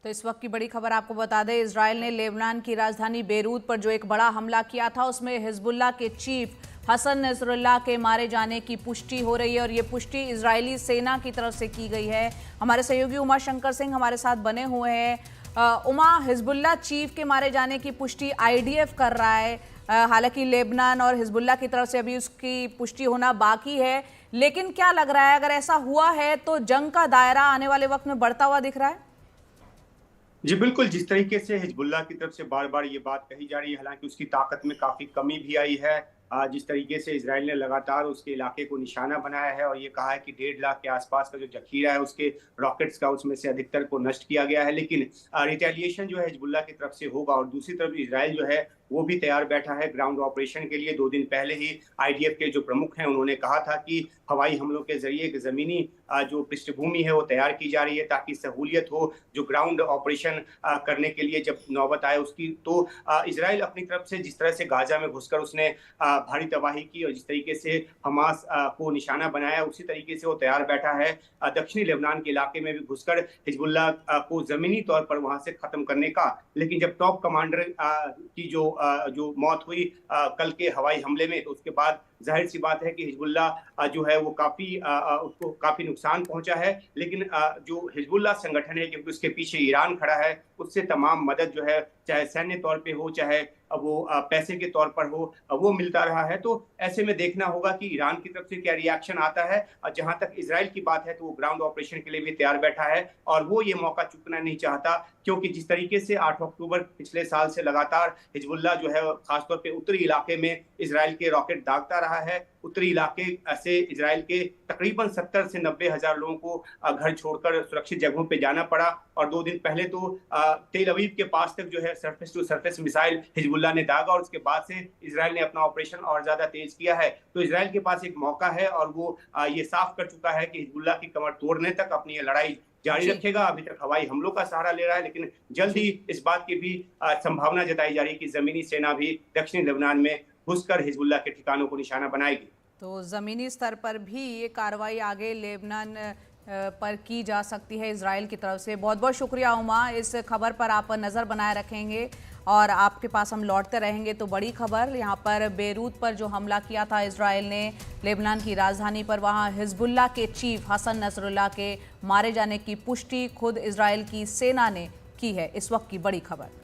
तो इस वक्त की बड़ी खबर आपको बता दें, इजराइल ने लेबनान की राजधानी बेरूत पर जो एक बड़ा हमला किया था उसमें हिजबुल्लाह के चीफ हसन नसरुल्लाह के मारे जाने की पुष्टि हो रही है और ये पुष्टि इजरायली सेना की तरफ से की गई है। हमारे सहयोगी उमा शंकर सिंह हमारे साथ बने हुए हैं। उमा, हिजबुल्लाह चीफ के मारे जाने की पुष्टि आईडीएफ कर रहा है, हालांकि लेबनान और हिजबुल्लाह की तरफ से अभी उसकी पुष्टि होना बाकी है, लेकिन क्या लग रहा है अगर ऐसा हुआ है तो जंग का दायरा आने वाले वक्त में बढ़ता हुआ दिख रहा है? जी बिल्कुल, जिस तरीके से हिजबुल्लाह की तरफ से बार-बार ये बात कही जा रही है, हालांकि उसकी ताकत में काफ़ी कमी भी आई है। जिस तरीके से इजराइल ने लगातार उसके इलाके को निशाना बनाया है और ये कहा है कि 1.5 लाख के आसपास का जो ज़ख़ीरा है उसके रॉकेट्स का, उसमें से अधिकतर को नष्ट किया गया है। लेकिन रिटेलिएशन जो है हिजबुल्लाह की तरफ से होगा और दूसरी तरफ इजराइल जो है वो भी तैयार बैठा है ग्राउंड ऑपरेशन के लिए। 2 दिन पहले ही आईडीएफ के जो प्रमुख हैं उन्होंने कहा था कि हवाई हमलों के जरिए एक ज़मीनी जो पृष्ठभूमि है वो तैयार की जा रही है ताकि सहूलियत हो जो ग्राउंड ऑपरेशन करने के लिए जब नौबत आए उसकी। तो इजराइल अपनी तरफ से जिस तरह से गाजा में घुसकर उसने भारी तबाही की और जिस तरीके से हमास को निशाना बनाया, उसी तरीके से वो तैयार बैठा है दक्षिणी लेबनान के इलाके में भी घुसकर हिजबुल्लाह को जमीनी तौर पर वहां से खत्म करने का। लेकिन जब टॉप कमांडर की जो मौत हुई कल के हवाई हमले में, तो उसके बाद जाहिर सी बात है कि हिजबुल्लाह जो है वो उसको काफी नुकसान पहुंचा है। लेकिन जो हिजबुल्लाह संगठन है, क्योंकि उसके पीछे ईरान खड़ा है, उससे तमाम मदद जो है चाहे सैन्य तौर पे हो चाहे वो पैसे के तौर पर हो, वो मिलता रहा है। तो ऐसे में देखना होगा कि ईरान की तरफ से क्या रिएक्शन आता है। जहां तक इजराइल की बात है तो वो ग्राउंड ऑपरेशन के लिए भी तैयार बैठा है और वो ये मौका चूकना नहीं चाहता, क्योंकि जिस तरीके से 8 अक्टूबर पिछले साल से लगातार हिजबुल्लाह जो है खासतौर पे उत्तरी इलाके में इजराइल के रॉकेट दागता रहा है। उत्तरी इलाके से इजराइल के तकरीबन 70 से 90 हजार लोगों को घर छोड़कर सुरक्षित जगहों पे जाना पड़ा और 2 दिन पहले तो तेल अवीव के पास तक जो है surface to surface missile Hezbollah ने दागा और उसके बाद से इजराइल ने अपना ऑपरेशन और ज्यादा तेज किया है। तो इजराइल के पास एक मौका है और वो ये साफ कर चुका है कि हिजबुल्लाह की कमर तोड़ने तक अपनी ये लड़ाई जारी रखेगा। अभी तक हवाई हमलों का सहारा ले रहा है, लेकिन जल्द ही इस बात की भी संभावना जताई जा रही है कि जमीनी सेना भी दक्षिणी लेबनान में घुसकर हिजबुल्लाह के ठिकानों को निशाना बनाएगी। तो ज़मीनी स्तर पर भी ये कार्रवाई आगे लेबनान पर की जा सकती है इजराइल की तरफ से। बहुत बहुत शुक्रिया उमा, इस खबर पर आप नज़र बनाए रखेंगे और आपके पास हम लौटते रहेंगे। तो बड़ी खबर यहाँ पर बेरूत पर जो हमला किया था इजराइल ने लेबनान की राजधानी पर, वहाँ हिजबुल्लाह के चीफ हसन नसरुल्लाह के मारे जाने की पुष्टि खुद इजराइल की सेना ने की है। इस वक्त की बड़ी खबर।